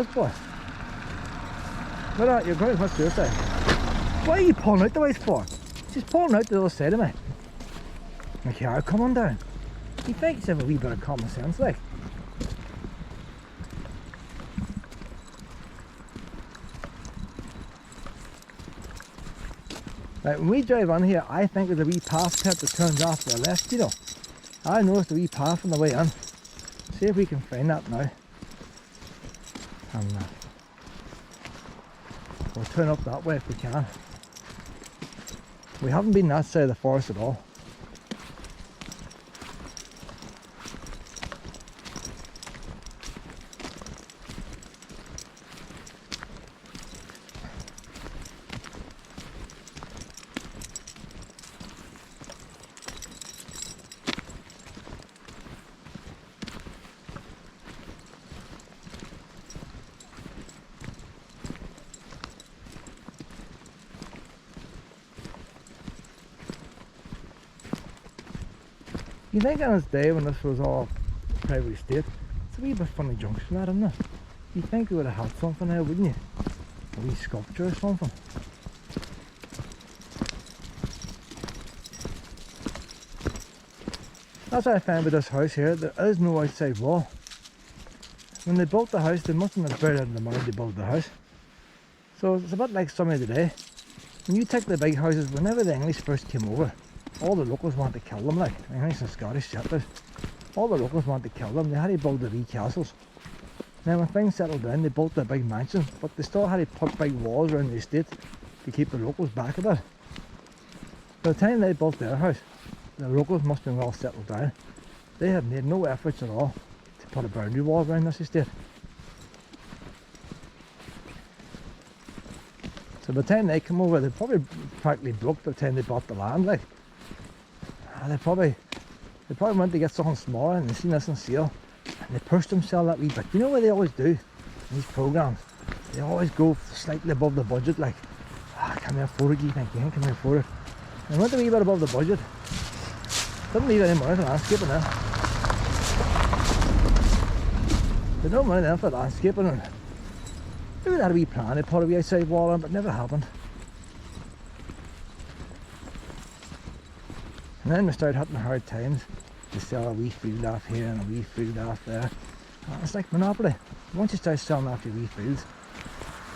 this boy. Look at that, you're going to commit suicide. Why are you pulling out the way for? She's pulling out the other side of me. My car coming down. You think he's have a wee bit of common sense, like. Right, when we drive on here, I think there's a wee path pit that turns off to the left, you know. I noticed a wee path on the way in. See if we can find that now. And we'll turn up that way if we can. We haven't been that side of the forest at all. You think on this day when this was all private estate, it's a wee bit funny junction that, isn't it? You think we would have had something there, wouldn't you? A wee sculpture or something. That's what I found with this house here, there is no outside wall. When they built the house, they mustn't have buried it in the mud they built the house. So it's a bit like some of today. When you take the big houses, whenever the English first came over, all the locals wanted to kill them, like English and Scottish settlers. All the locals wanted to kill them. They had to build the wee castles. Now when things settled down, they built the big mansions, but they still had to put big walls around the estate to keep the locals back a bit. By the time they built their house, the locals must have been well settled down. They have made no efforts at all to put a boundary wall around this estate. So by the time they come over, they probably practically broke by the time they bought the land, like. They probably went to get something smaller and they seen this on sale and they pushed themselves that wee bit. You know what they always do in these programs? They always go slightly above the budget, like, can we afford it, you think? Can we afford it? And went a wee bit above the budget. Didn't leave any money for landscaping then. They don't money then for landscaping, and maybe they had a wee plan, they put a wee outside wall on, but it never happened. And then we started hitting hard times to sell a wee field off here and a wee field off there. And it's like monopoly. Once you start selling off your wee fields,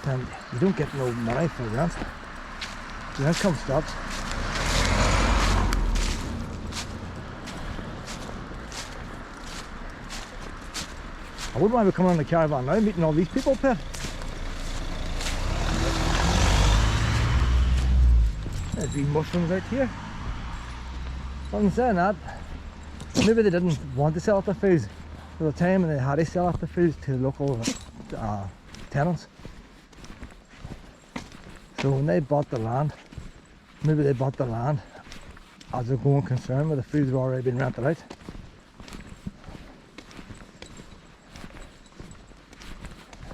then you don't get no money for rent. The income stops. I wouldn't want to be coming on the caravan now, meeting all these people up here. There's wee mushrooms out here. But in saying that, maybe they didn't want to sell off the fields for the time and they had to sell off the fields to local tenants. So when they bought the land, maybe they bought the land as a going concern where the fields were already been rented out.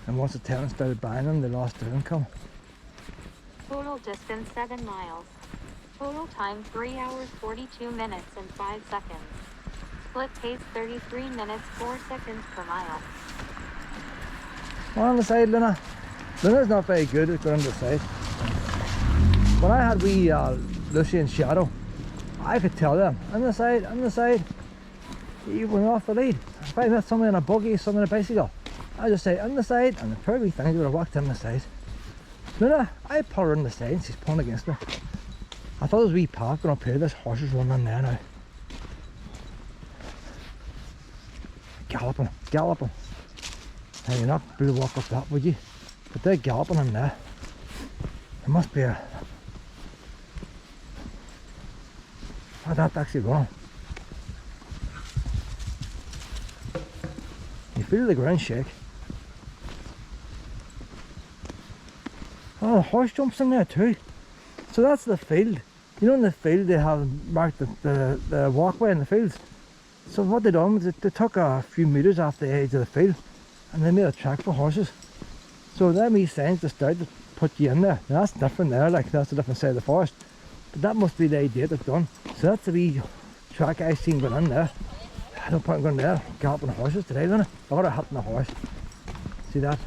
And once the tenants started buying them, they lost their income. Total distance 7 miles. Total time 3 hours 42 minutes and 5 seconds. Split pace 33 minutes 4 seconds per mile. One on the side, Luna. Luna's not very good at going on the side. When I had wee Lucy and Shadow, I could tell them, on the side, you went off the lead. If I met somebody on a buggy, somebody on a bicycle, I just say on the side, and the poor wee thing would have walked on the side. Luna, I pull her on the side and she's pulling against me. I thought there was a wee path going up here, there's horses running in there now. Galloping. Now you're not able to walk up that, would you? But they're galloping in there. There must be a... How'd that actually go? You feel the ground shake. Oh, the horse jumps in there too. So that's the field. You know in the field they have marked the walkway in the fields. So what they done was they took a few metres off the edge of the field and they made a track for horses. So them wee signs to start to put you in there. Now that's different there, like that's a different side of the forest. But that must be the idea that's done. So that's the wee track I seen going in there. I don't point going there, galloping horses today, don't I? I would have hit the horse. See that?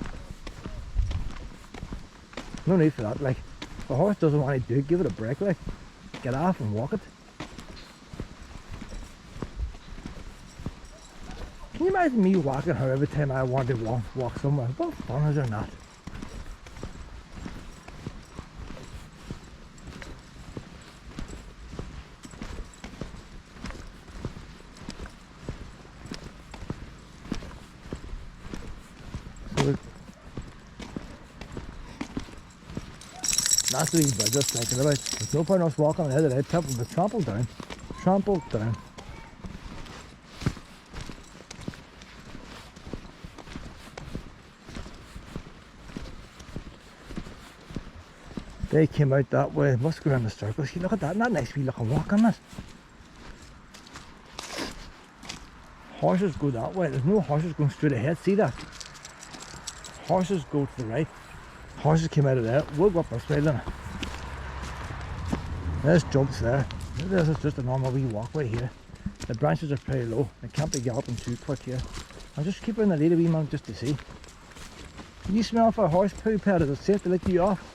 No need for that. Like, if a horse doesn't want to do it, give it a break. Like, get off and walk it. Can you imagine me walking her every time I want to walk somewhere? What fun is there not? So that's the wee bit just thinking about. There's no point in us walking ahead of it. People will be trampled down. Trampled down. They came out that way, must go around the circle. See, look at that, isn't that nice wee looking walk on it? Horses go that way, there's no horses going straight ahead, see that? Horses go to the right. Horses came out of there, we'll go up this way then. There's jumps there. This is just a normal wee walkway here. The branches are pretty low, they can't be galloping too quick here. I'll just keep her in the lead a wee man just to see. Can you smell for a horse poo pad? Is it safe to lick you off?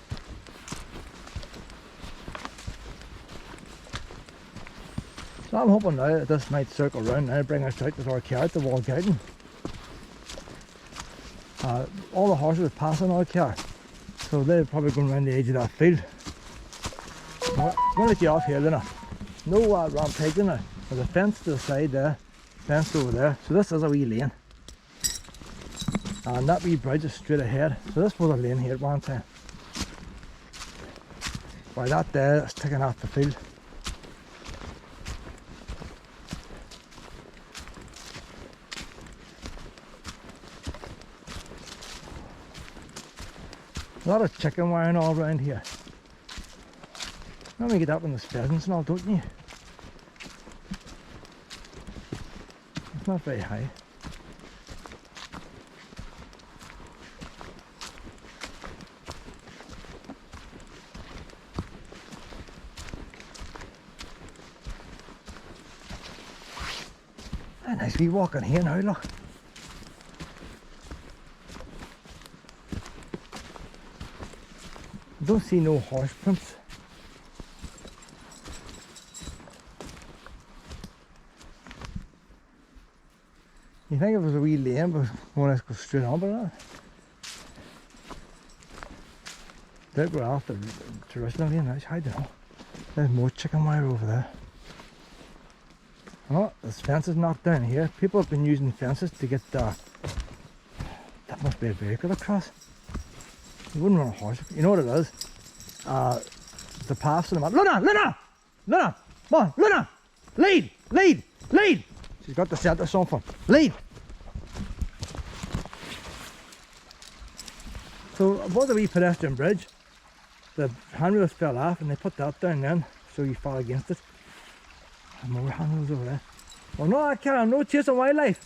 So I'm hoping now that this might circle round now, bring us out to our car at the wall guiding. All the horses are passing our car, so they're probably going around the edge of that field. I'm going to let you off here, Lena. No round peg in there. There's a fence to the side there, fence over there. So this is a wee lane. And that wee bridge is straight ahead. So this was a lane here at one time. By that there, it's taking off the field. A lot of chicken wiring all around here. Now we get up in the pheasants and all, don't you? It's not very high. A nice wee walk in here now, look. Don't see no horse prints. You think it was a wee lane, but one has to go straight on, but not. They'll go off the traditional lane, I don't know. There's more chicken wire over there. Oh, this fence is knocked down here. People have been using fences to get that must be a vehicle across. You wouldn't run a horse. You know what it is? The paths in the map. Luna! Luna! Luna! Come on, Luna! Lead! Lead! Lead! She's got the centre something. Lead! So above the wee pedestrian bridge, the handrails fell off and they put that down then so you fall against it. And more handrails over there. Well, no, I can't. I'm no chasing wildlife.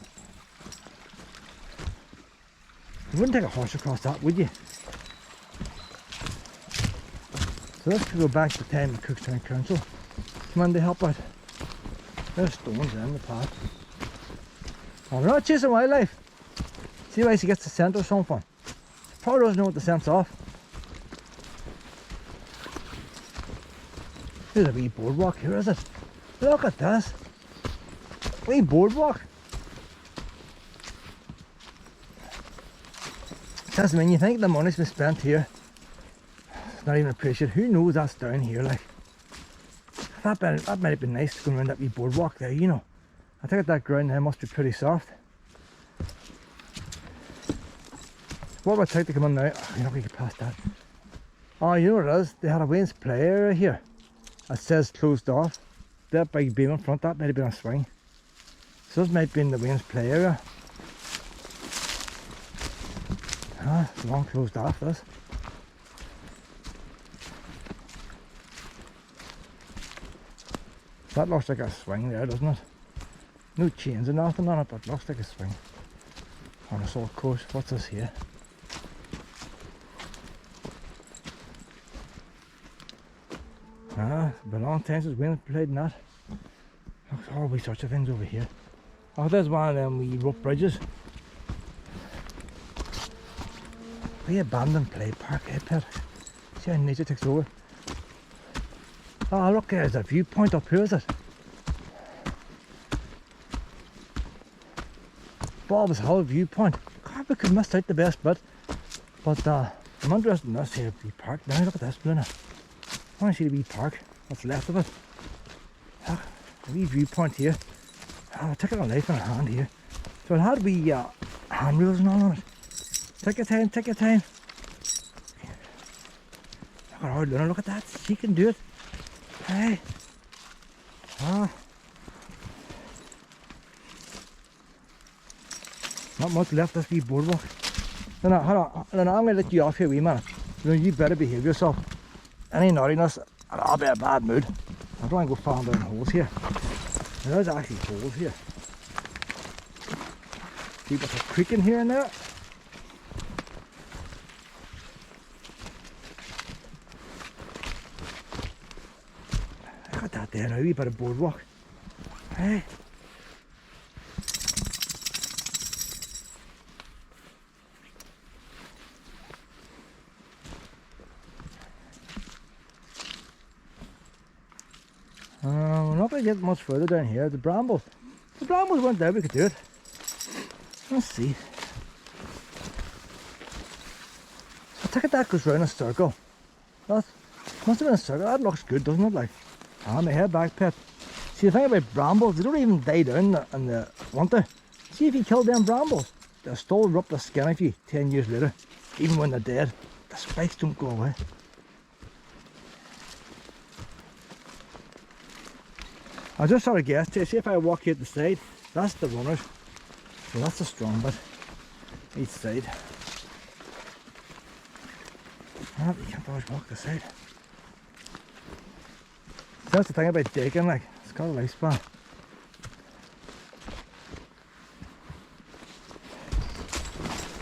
You wouldn't take a horse across that, would you? So let's go back to the time of Cookstown Council. Come on, they help out. There's stones in the path. Oh, we're not chasing wildlife. See why she gets the scent or something. She probably doesn't know what the scent's off. There's a wee boardwalk here, is it? Look at this. Wee boardwalk. Doesn't mean you think the money's been spent here. It's not even appreciated. Who knows that's down here, like. That might have been nice to go around that wee boardwalk there, you know. I think that ground there must be pretty soft. What would it take to come in now? Oh, you're not going to get past that. Oh, you know what it is? They had a Wayne's play area here. It says closed off. That big beam in front, that might have been a swing. So this might be in the Wayne's play area. Ah, it's long closed off, this. That looks like a swing there, doesn't it? No chains or nothing on it, but it looks like a swing. On a salt course. What's this here? Ah, it's been a long time since we played in that. There's always such a things over here. Oh, there's one of them wee rope bridges. The abandoned play park, eh, Pet? See how nature takes over. Oh look, there's a viewpoint up here, is it? Bob's Hill viewpoint. God, we could miss out the best bit. But I'm interested in this here wee park. Now look at this, Bluna. I want to see the wee park, what's left of it. Look, a wee viewpoint here. Oh, I'll take it on life in a hand here. So it had wee handrails and all on it. Take your time, take your time. Look at her, Luna, look at that. She can do it. Hey. Ah. Not much left this wee boardwalk. Luna, hold on. Luna, I'm going to let you off here, wee man. Luna, you better behave yourself. Any naughtiness, and I'll be in a bad mood. I don't want to go falling down holes here. There's actually holes here. See what's a creek in here and there. Look at that there now, a wee bit of boardwalk. Hey. We're not going to get much further down here. The brambles weren't there, we could do it. Let's see. I take it that goes round a circle. That must have been a circle. That looks good, doesn't it? Like, my head back, Pet. See, the thing about brambles, they don't even die down in the winter. See, if you kill them brambles, they'll still rip the skin off you 10 years later. Even when they're dead, the spikes don't go away. I just sort of guessed here, see if I walk here at the side, that's the runners. So that's the strong bit, each side. Oh, you can't always walk the side. So that's the thing about digging, like, it's got a lifespan.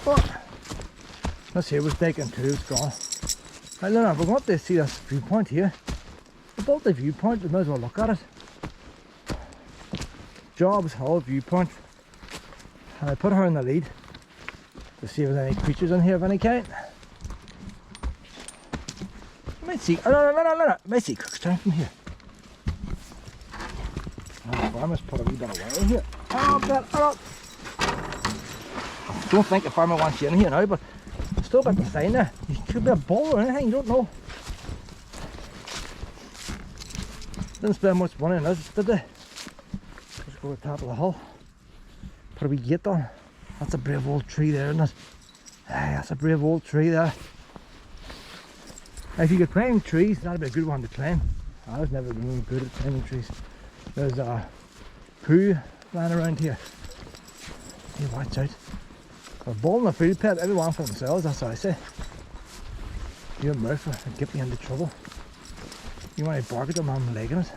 Oh, this here was digging too, it's gone. I don't know, if we want to see this viewpoint here, about the viewpoint, we might as well look at it. Job's Hill viewpoint, and I put her in the lead to see if there's any creatures in here of any kind. I might see, I might see Cookstown from here. Oh, I must put a wee bit of wire in here. I don't think the farmer wants you in here now, but I've still got the sign there. You could be a bull or anything, you don't know. Didn't spend much money on this, did they? Go to the top of the hill, put a wee gate on. That's a brave old tree there, isn't it? Aye, that's a brave old tree there. If you could climb trees, that'd be a good one to climb. I was never really good at climbing trees. There's a poo lying around here. You watch out. A ball in the field, Pet, everyone for themselves, that's what I say. Your mouth will get me into trouble. You want to bark at them, I'm legging it.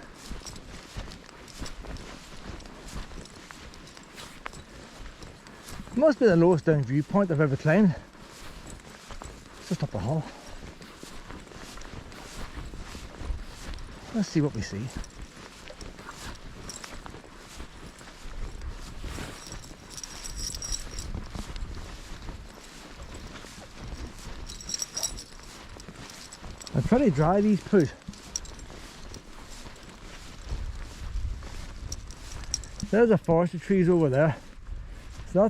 It must be the lowest down viewpoint I've ever climbed. It's just up a hill. Let's see what we see. They're pretty dry, these poos. There's a forest of trees over there. So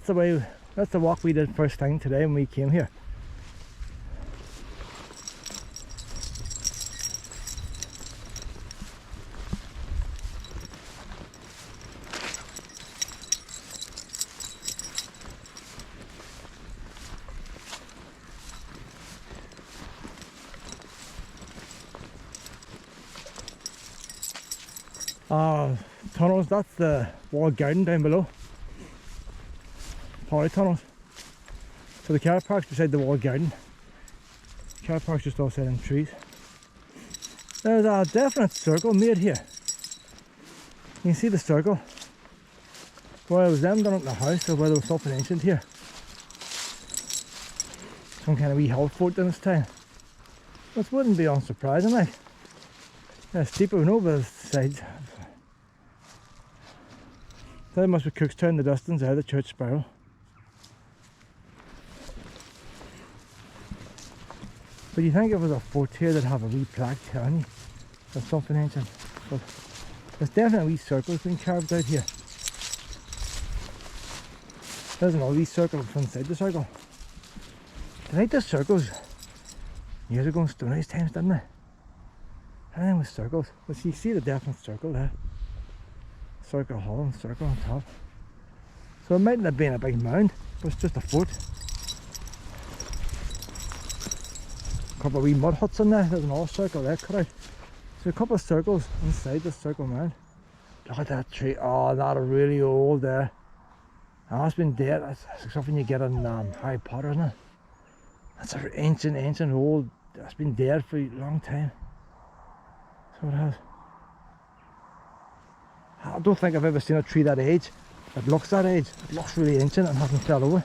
that's the walk we did first thing today when we came here. Tunnels, that's the walled garden down below. Polytunnels. So the car park's beside the walled garden. Car park's just outside in trees. There's a definite circle made here. You can see the circle. Where it was them done it in the house, or where there was something ancient here. Some kind of wee hill fort in this town. Which wouldn't be unsurprising, like. Yeah, steeper we know by the sides. That must be Cookstown, the distance there, the church spiral. But you think if it was a fort here, they'd have a wee plaque telling you there's something ancient. But there's definitely wee circles being carved out here. There's another wee circle inside the circle. They made the circles years ago in Stone Age times, didn't they? Everything with circles. But you see the definite circle there. Circle hall and circle on top. So it mightn't have been a big mound, but it's just a fort. A couple of wee mud huts in there. There's another circle there cut out. So a couple of circles inside the circle mound. Look at that tree. Oh, that is really old there. Oh, it's been dead. That's something you get in Harry Potter, isn't it? That's an ancient old. It's been dead for a long time. So it has. I don't think I've ever seen a tree that age that looks that age. It looks really ancient and hasn't fell over.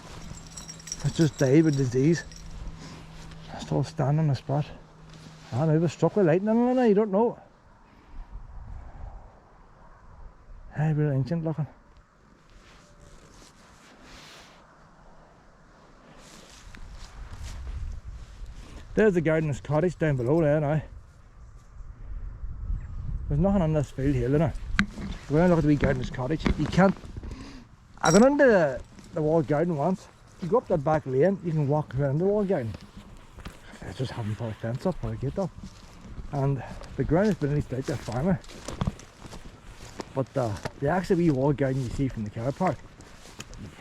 It's just died with disease. It's still standing on the spot. I know, it was struck with lightning and you don't know. Hey, really ancient looking. There's the gardener's cottage down below there now. There's nothing on this field here, Luna. We're going to look at the wee gardener's cottage. You can't. I got into the walled garden once. You go up that back lane, you can walk around the walled garden. I just haven't put a fence up or a gate up. And the ground has been released out to a farmer. But the actual wee walled garden you see from the car park,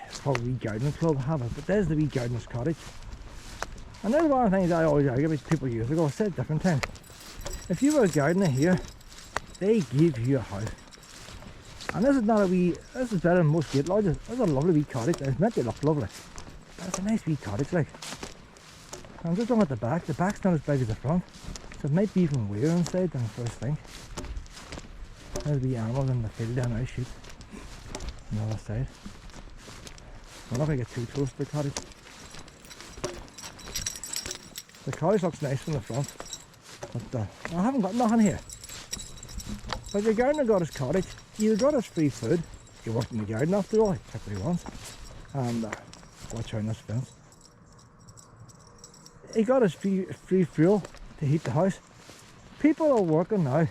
it's called wee gardening club, have it. But there's the wee gardener's cottage. And there's one of the things I always argue with people years ago. I said different times. If you were a gardener here, they give you a house. And this is not a wee, this is better than most gate lodges. This is a lovely wee cottage. It's meant to look lovely. But it's a nice wee cottage like. I'm just looking at the back. The back's not as big as the front. So it might be even weirder inside than the first thing. There's wee animals in the field down our sheep. On the other side. I'm not going to get too close to the cottage. The cottage looks nice from the front. But I haven't got nothing here. But the gardener got his cottage. He got his free food. He worked in the garden after all. He took what he wants. And watch out on this fence. He got his free fuel to heat the house. People are working now.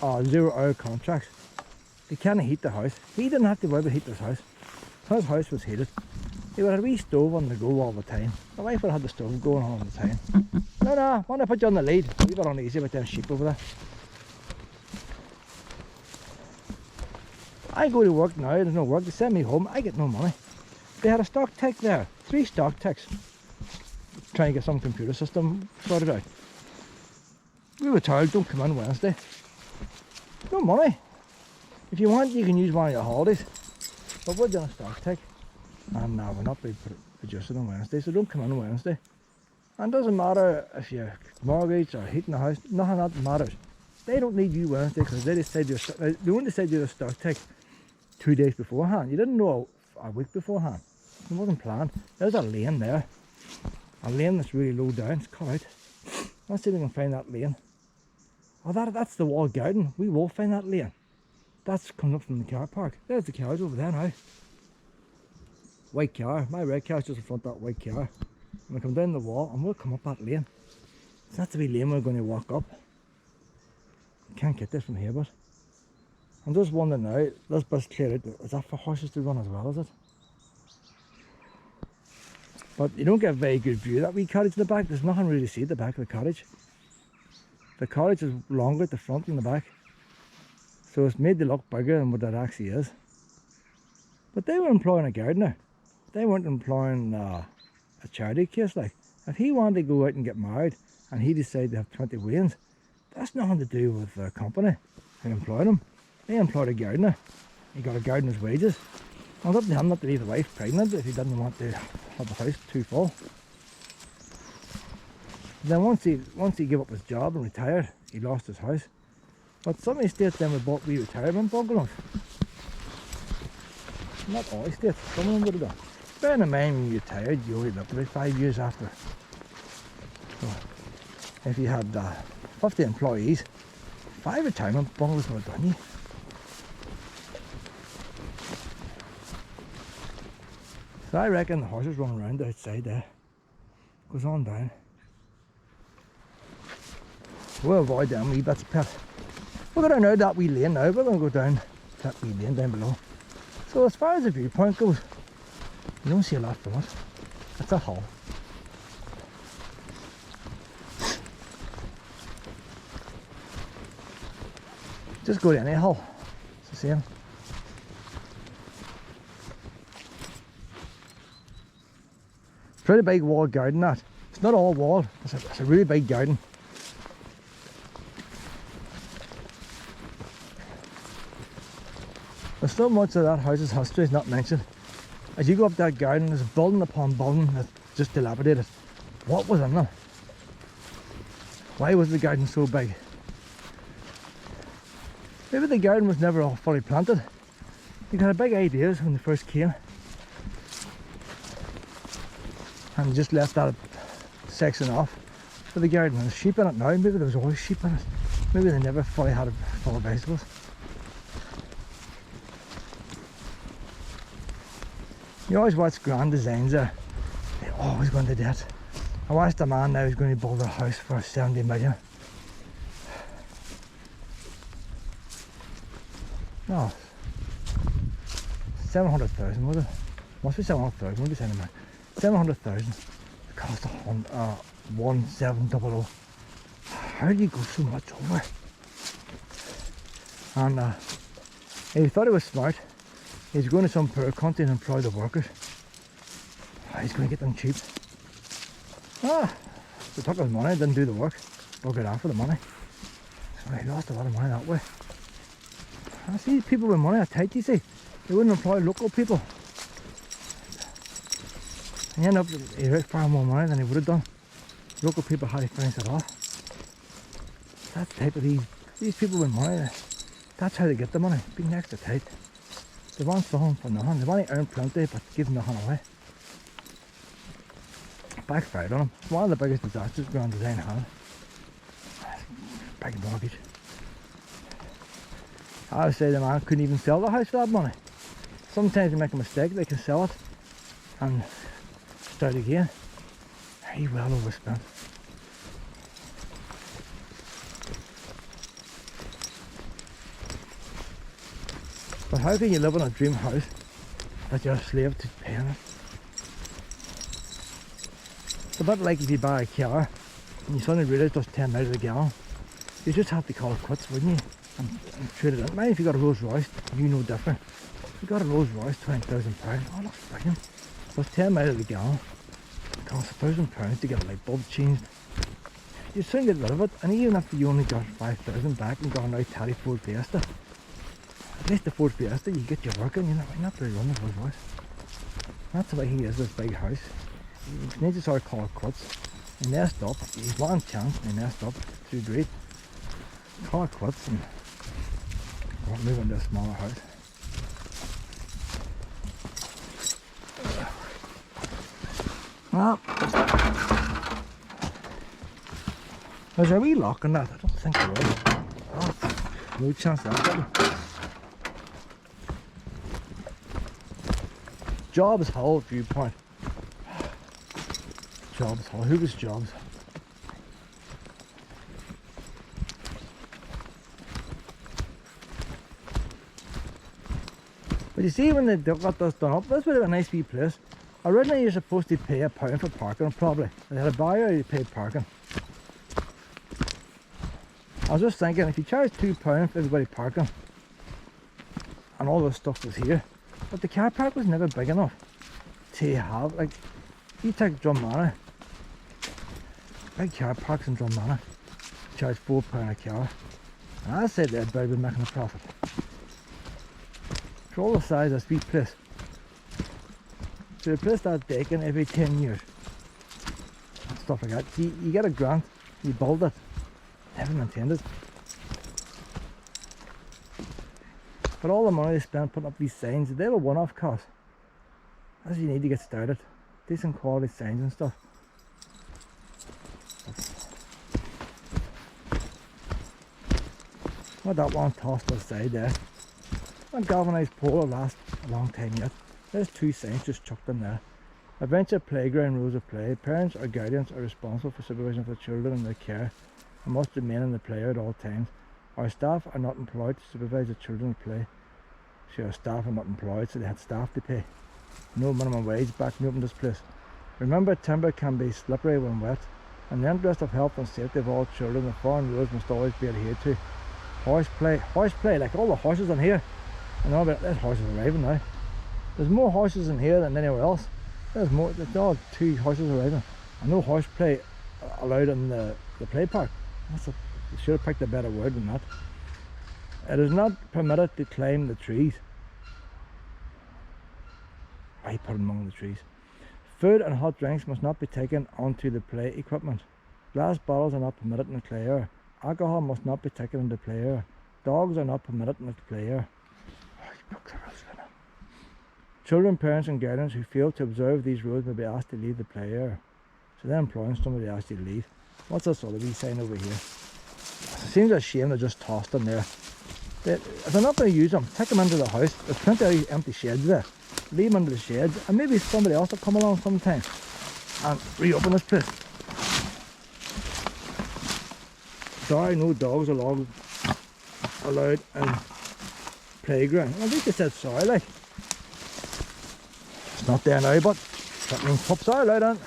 0 hour contracts. They can't heat the house. He didn't have to worry about heating his house. His house was heated. He would have a wee stove on the go all the time. My wife would have had the stove going on all the time. No, I want to put you on the lead. You got uneasy with them sheep over there. I go to work now, there's no work, they send me home, I get no money. They had a stock tick there, 3 stock ticks. Trying to get some computer system sorted out. We were told, don't come in Wednesday. No money. If you want, you can use one of your holidays. But we're doing a stock tick. And now we're not producing on Wednesday, so don't come in Wednesday. And it doesn't matter if you're mortgage or heating the house, nothing of that matters. They don't need you Wednesday because they won't decide you're a stock tick 2 days beforehand. You didn't know a week beforehand. It wasn't planned. There's a lane there. A lane that's really low down. It's cut out. Let's see if we can find that lane. Oh, that's the walled garden. We will find that lane. That's coming up from the car park. There's the cars over there now. White car. My red car's just in front of that white car. And we come down the wall and we'll come up that lane. So that's the wee lane we're going to walk up. Can't get this from here, but I'm just wondering now, this bit's cleared out. Is that for horses to run as well, is it? But you don't get a very good view of that wee cottage in the back. There's nothing really to see at the back of the cottage. The cottage is longer at the front than the back. So it's made to look bigger than what it actually is. But they were employing a gardener. They weren't employing a charity case like. If he wanted to go out and get married and he decided to have 20 weans, that's nothing to do with the company who employed him. They employed a gardener. He got a gardener's wages. And up to him not to leave the wife pregnant if he didn't want to have the house too full. Then once he gave up his job and retired, he lost his house. But some estates then were bought wee retirement bungalows. Not all estates, some of them would have done. Bearing in mind when you retired, you only lived about 5 years after. So if you had 50 employees, 5 retirement bungalows would have done you. So I reckon the horses running around outside there. goes on down. We'll avoid them wee bits of pit. We're going to know that wee lane now. We're going to go down that wee lane down below. So as far as the viewpoint goes, you don't see a lot from it. It's a hull. Just go to any hull. It's the same. Pretty big walled garden that. It's not all walled. It's a really big garden. There's so much of that house's history is not mentioned. As you go up that garden, there's building upon building that's just dilapidated. What was in them? Why was the garden so big? Maybe the garden was never all fully planted. You had big ideas when they first came. And just left that section off for the garden. There's sheep in it now. Maybe there was always sheep in it. Maybe they never fully had it full of vegetables. You always watch grand designs there. They always go into debt. I watched a man now who's going to build a house for 70 million. No. 700,000 was it? Must be 700,000, what are you saying about? 700,000. It cost 1700. How do you go so much over? And he thought he was smart. He's going to some poor country and employ the workers. He's going to get them cheap. They took his money, didn't do the work. Broke it off for the money. So he lost a lot of money that way. I see people with money are tight, you see. They wouldn't employ local people. And you end up, he earned far more money than he would have done. Local people had to finish it off. That's the type of these people with money. That's how they get the money, being extra tight. They want something for nothing. They want to earn plenty but give nothing away. Backfired on them. It's one of the biggest disasters Grand Design had. Big mortgage. I would say the man couldn't even sell the house for that money. Sometimes they make a mistake, they can sell it and start again. He well overspent. But how can you live in a dream house that you're a slave to paying it? It's a bit like if you buy a car and you suddenly realise there's 10 miles a gallon. You just have to call it quits, wouldn't you? And trade it in. Mind if you got a Rolls Royce, you know different. If you got a Rolls Royce, £20,000, oh that's brilliant. So it's 10 miles a gallon. It costs £1,000 to get a light bulb changed. You soon get rid of it, and even if you only got 5,000 back and got an out Tally Ford Fiesta, at least the Ford Fiesta, you get your work in, you're not really running the Rolls Royce. That's why he has this big house. He needs to sort of call it quits. He messed up, he had one chance and he messed up, too great. Call it quits and move into a smaller house. Well, there's a wee lock in that. I don't think there is. Oh, no chance of that. Jobs Hall viewpoint. Jobs Hall. Who was Jobs? But you see, when they got this done up, this would have been a nice wee place. Originally you're supposed to pay £1 for parking, probably. They had a buyer, you paid parking. I was just thinking, if you charge £2 for everybody parking, and all this stuff was here, but the car park was never big enough to have, like, you take Drummanna, big car parks in Drummanna, charge £4 a car, and I said they'd better be making a profit. For all the size of this wee place, to replace that decking every 10 years, and stuff like that, you get a grant, you build it, never maintained it. But all the money they spent putting up these signs, they have a one-off cost. That's what you need to get started. Decent quality signs and stuff. What that one tossed aside there. That galvanised pole will last a long time yet. There's two signs just chucked in there. Adventure playground rules of play. Parents or guardians are responsible for supervision of the children and their care and must remain in the play at all times. Our staff are not employed to supervise the children at play. So our staff are not employed, so they had staff to pay. No minimum wage back me up in this place. Remember, timber can be slippery when wet. In the interest of health and safety of all children, the foreign rules must always be adhered to. Horseplay, like all the horses in here. I know about that horses arriving now. There's more horses in here than anywhere else. There's more, there's all 2 horses arriving. And no horseplay allowed in the play park. You should have picked a better word than that. It is not permitted to climb the trees. I put them among the trees. Food and hot drinks must not be taken onto the play equipment. Glass bottles are not permitted in the play area. Alcohol must not be taken in the play area. Dogs are not permitted in the play area. Children, parents and guardians who fail to observe these rules may be asked to leave the play area. So they're employing somebody to ask you to leave. What's this other wee sign over here? It seems a shame they just tossed them there. If they're not going to use them, take them into the house. There's plenty of empty sheds there. Leave them under the sheds, and maybe somebody else will come along sometime and reopen this place. Sorry, no dogs allowed in playground. I think they said sorry, like. It's not there now, but that means pups are allowed in.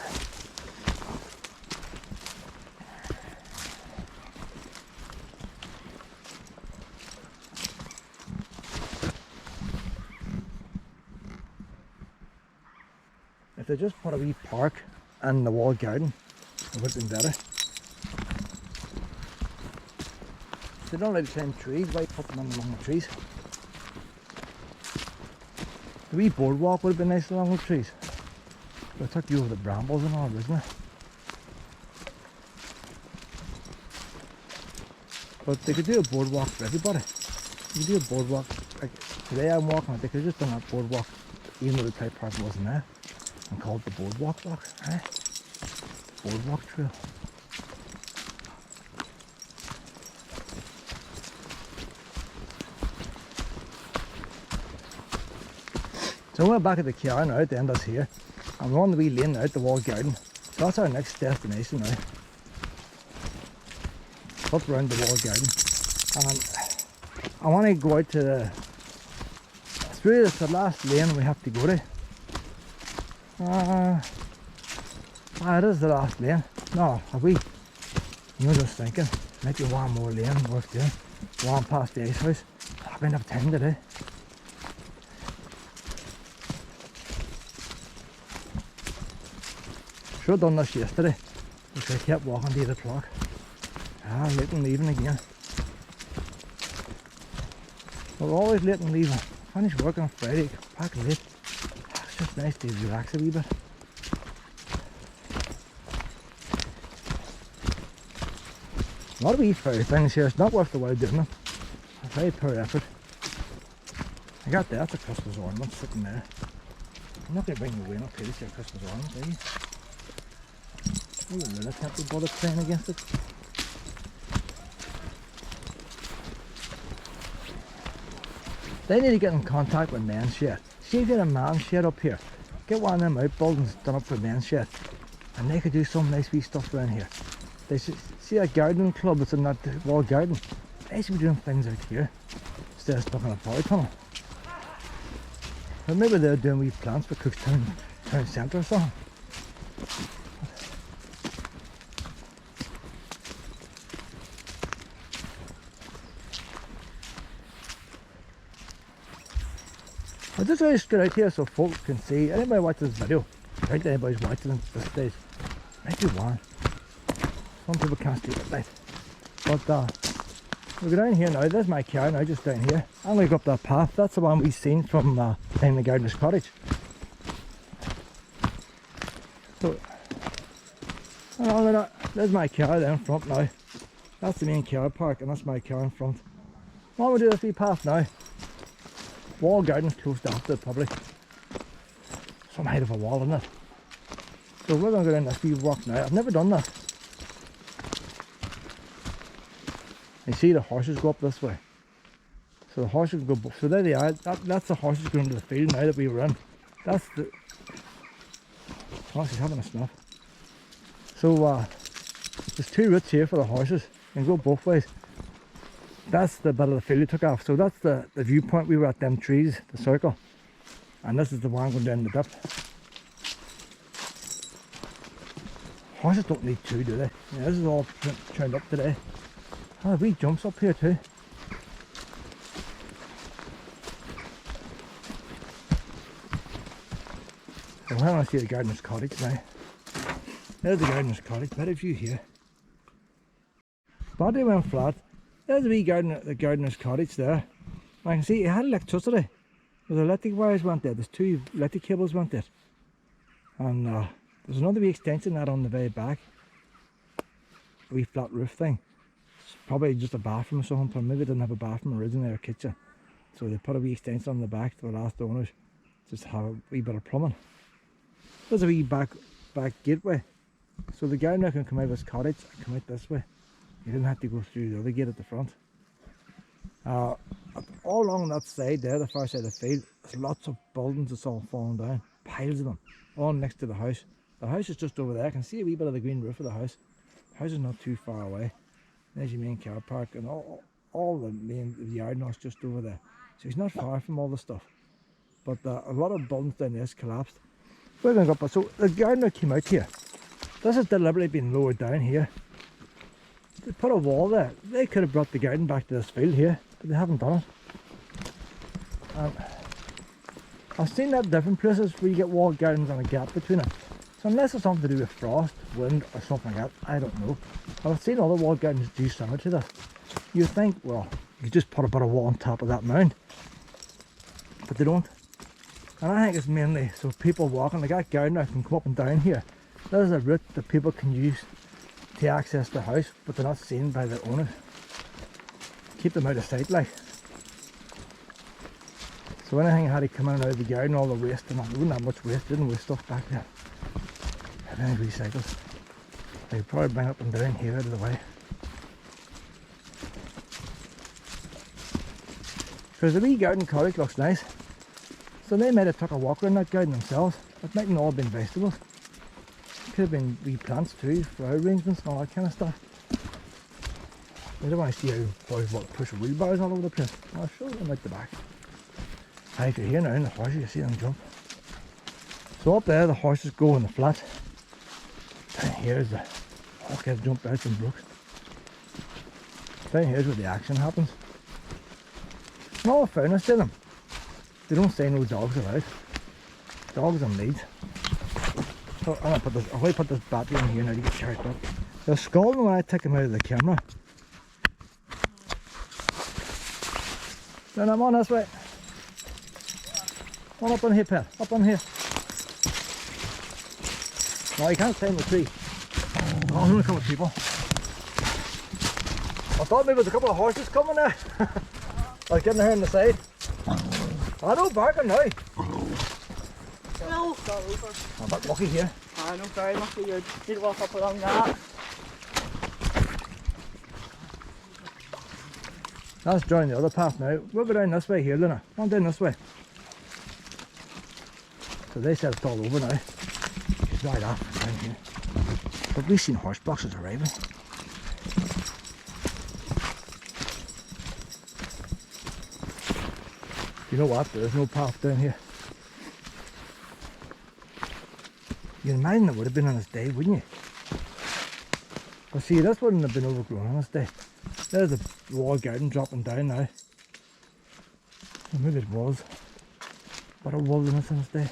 If they just put a wee park in the walled garden, it would have been better. If they don't like to climb trees, why put them in among the trees? The wee boardwalk would have been nice along with trees. But I took you over the brambles and all, isn't it? But they could do a boardwalk for everybody. You could do a boardwalk, like today I'm walking, they could have just done that boardwalk even though the play park wasn't there. And called the boardwalk walk, eh? Boardwalk trail. So we're back at the car now at the end of here. And we're on the wee lane now at the walled garden. So that's our next destination now. Up around the walled garden. And I want to go out to the... It's really the last lane we have to go to. It is the last lane. No, have we? You're just thinking, maybe one more lane worth doing. One past the ice house. I don't have time today. Should have done this yesterday, because I kept walking to 8 o'clock. Late and leaving again. We're always late and leaving. Finish work on Friday, back late. It's just nice to relax a wee bit. A lot of wee fairy things here, it's not worth the while doing them. A very poor effort. I got that, that's a Christmas ornament sitting there. I'm not going to bring the wing up here to see a Christmas ornament, are you? Oh, the minute can't be bothered playing against it. They need to get in contact with men's shed. See if you had a man's shed up here. Get one of them outbuildings done up for men's shed. And they could do some nice wee stuff around here. They should see a gardening club that's in that walled garden. They should be doing things out here instead of stuck in a power tunnel. But maybe they're doing wee plants for Cookstown Town Centre or something. I just want to get out here so folks can see. Anybody watch this video, I think anybody's watching it this stage. Maybe one. Some people can't sleep at night. But we'll go down here now. There's my car now, just down here. I'm going to go up that path. That's the one we've seen from behind the gardener's cottage. So, there's my car there in front now. That's the main car park, and that's my car in front. What we'll do this wee path now. Wall garden's closed off to the public. Some height of a wall, isn't it? So we're going to go down this wee walk now. I've never done that. You see the horses go up this way. So the horses go, so there they are. That's the horses going to the field now that we were in. That's the, Oh, she's having a snuff. So there's two routes here for the horses. You can go both ways. That's the bit of the field you took off. So that's the viewpoint. We were at them trees, the circle. And this is the one going down the dip. Horses don't need two, do they? Yeah, this is all turned up today. Oh, wee jumps up here too. So I want to see the gardener's cottage now. There's the gardener's cottage, better view here. Body went flat. There's the wee the gardener's cottage there. I can see it had electricity. There's electric wires went there, there's two electric cables went there. And there's another wee extension that on the very back. A wee flat roof thing. It's probably just a bathroom or something, but maybe it didn't have a bathroom originally or a kitchen. So they put a wee extension on the back to the last owners. Just have a wee bit of plumbing. There's a wee back gateway. So the gardener can come out of his cottage and come out this way. You didn't have to go through the other gate at the front. All along that side there, the far side of the field, there's lots of buildings that's all fallen down. Piles of them, all next to the house. The house is just over there. I can see a wee bit of the green roof of the house. The house is not too far away. There's your main car park and all the yard now is just over there. So he's not far from all the stuff. But a lot of buildings down there collapsed. We're going to go up. So the gardener came out here. This has deliberately been lowered down here. They put a wall there. They could have brought the garden back to this field here, but they haven't done it. I've seen that in different places where you get walled gardens and a gap between it. So unless it's something to do with frost, wind or something like that, I don't know. But I've seen other walled gardens do similar to that. You think, well, you just put a bit of wall on top of that mound. But they don't. And I think it's mainly so people walking, like that gardener can come up and down here. There's a route that people can use to access the house, but they're not seen by the owners. Keep them out of sight, like. So anything had to come in and out of the garden, all the waste, and there wasn't that much waste, didn't waste stuff back there. Everything recycles. They could probably bring up and down here out of the way. Because the wee garden cottage looks nice. So they might have took a walk around that garden themselves. It mightn't all have been vegetables. Could have been wee plants too, flower arrangements and all that kind of stuff. I don't want to see how boys push wheelbarrows all over the place. I'll show them out the back. Hi, if you're here now in the horses, you see them jump. So up there the horses go in the flat. Down here's the horses jump out and brooks. Down here's where the action happens. In all fairness to them, they don't say no dogs allowed. Dogs and leads. So I'm going to put this battery in here now to get charged up. They're scalding when I take them out of the camera. Then I'm on this way. Come on up on here, pal. Up on here. No, you can't climb the tree. Oh, there's only a couple of people. I thought maybe there was a couple of horses coming there. I was getting her on the side. I know, barking now. No. I'm a bit lucky here. I know, very lucky. You need to walk up along that. That's joining the other path now. We'll go down this way here, Luna. Come on down this way. So they said it's all over now. It's right off down here. But we've seen horse boxes arriving. You know what? There's no path down here. You can imagine it would have been on this day, wouldn't you? But see, this wouldn't have been overgrown on this day. There's the wall garden dropping down now. Or maybe it was. But a wilderness on this day.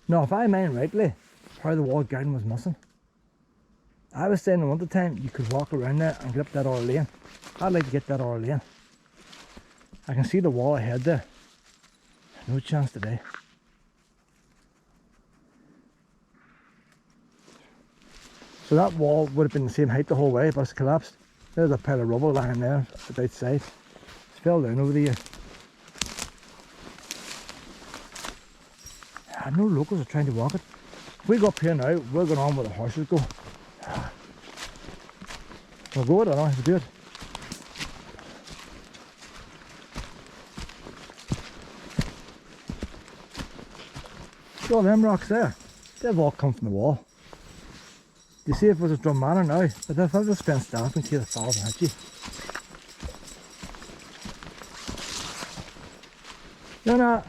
No, if I mind rightly, part of the wall garden was missing. I was saying in the winter time you could walk around there and get up that other lane. I'd like to get that other lane. I can see the wall ahead there. No chance today. So that wall would have been the same height the whole way, but it's collapsed. There's a pile of rubble lying there at the outside. It's fell down over the years. I know locals are trying to walk it. If we go up here now, we're going on where the horses go. We'll go, I don't know how to do it. See all them rocks there? They've all come from the wall. You see if it was a drum manor now, but if I just spent staff in case it falls and hits you. You know,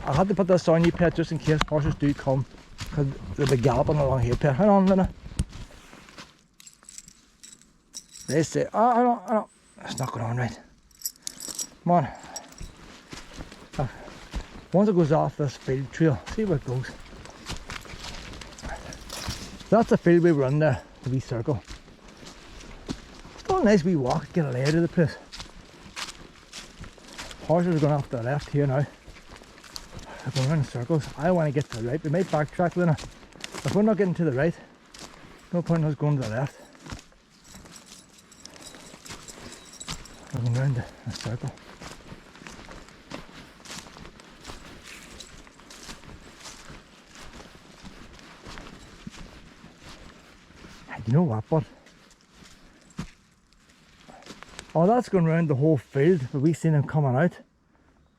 I had to put this on you, Pet, just in case horses do come, because they'll be galloping along here, Pet. Hang on, Luna. They say, oh, I don't. It's not going on right. Come on. Once it goes off this field trail, see where it goes. That's the field we run there, the wee circle. It's still a nice wee walk, get a lay to the place. Horses are going off to the left here now. They're going around in circles. I want to get to the right. We might backtrack, Luna. If we're not getting to the right, no point in us going to the left. We're going around a circle. You know what, bud? Oh, that's going around the whole field, but we've seen them coming out.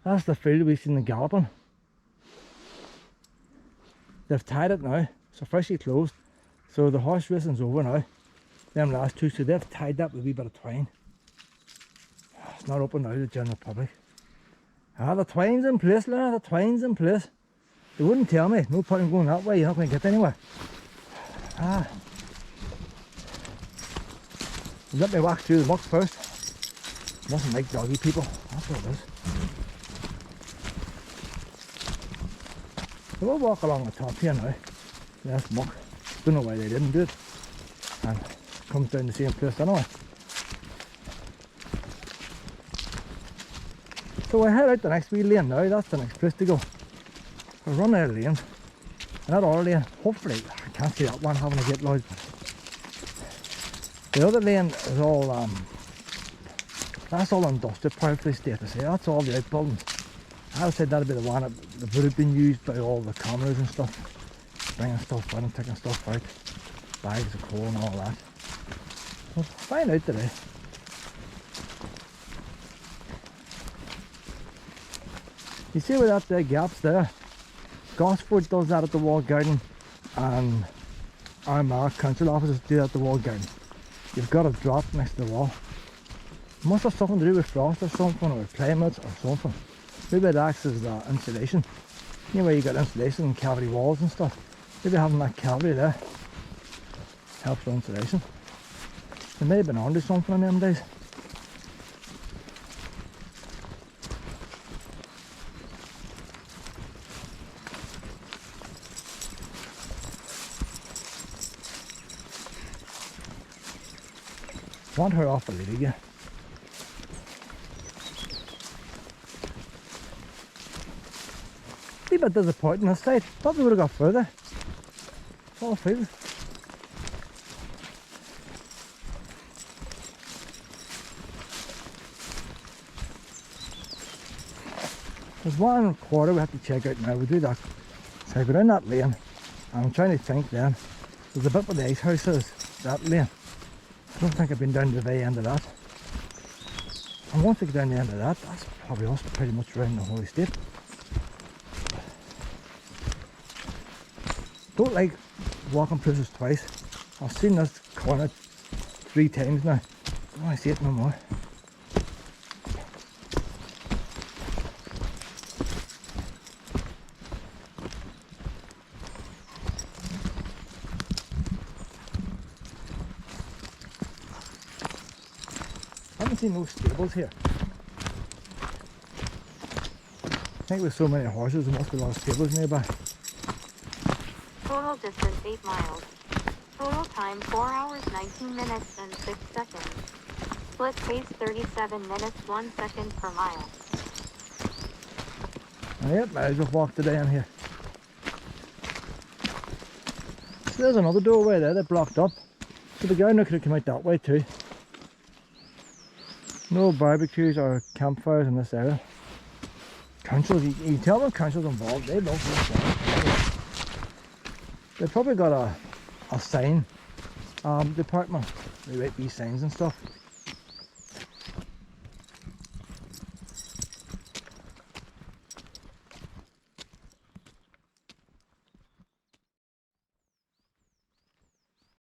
That's the field we've seen them galloping. They've tied it now, so freshly closed. So the horse racing's over now. Them last two, so they've tied that with a wee bit of twine. It's not open now to the general public. Ah, the twine's in place, Lena, the twine's in place. They wouldn't tell me, no point in going that way, you're not going to get anywhere. Ah. Let me walk through the muck first. Mustn't like doggy people, that's what it is. So we'll walk along the top here now. That's muck. Don't know why they didn't do it. And it comes down the same place anyway. So we head out the next wee lane now, that's the next place to go. We'll run out of lanes. And that other lane, hopefully, I can't see that one having a get loud. The other lane is all, that's all industrial property state to say, that's all the outbuildings. I would say that'd be the one that would have been used by all the commoners and stuff. Bringing stuff out and taking stuff out. Bags of coal and all that. We'll find out today. You see where that gap's there? Gosford does that at the walled garden, and Armagh council offices do that at the walled garden. You've got a drop next to the wall. It must have something to do with frost or something, or with climates or something. Maybe it acts as insulation. You know where you got insulation and cavity walls and stuff. Maybe having that cavity there helps with insulation. They may have been onto something in them days. Want her off a little again. A bit disappointing this side. Thought we would have got further. It's all field. There's 1 we have to check out now. We'll do that. So I go down that lane. I'm trying to think then. There's a bit where the ice house is, that lane. I don't think I've been down to the very end of that. And once I get down the end of that, that's probably us pretty much around the whole estate. Don't like walking places twice. I've seen this corner 3 times now. I don't want to see it no more. I haven't seen no stables here. I think with so many horses there must be a lot of stables nearby. Total distance 8 miles. Total time 4 hours 19 minutes and 6 seconds. Split pace 37 minutes 1 second per mile. Yep, might as well walk today in here. So there's another doorway there, they're blocked up. So the guy now could have come out that way too. No barbecues or campfires in this area. Councils, you tell them councils involved, they love this. They've probably got a sign department. They write these signs and stuff.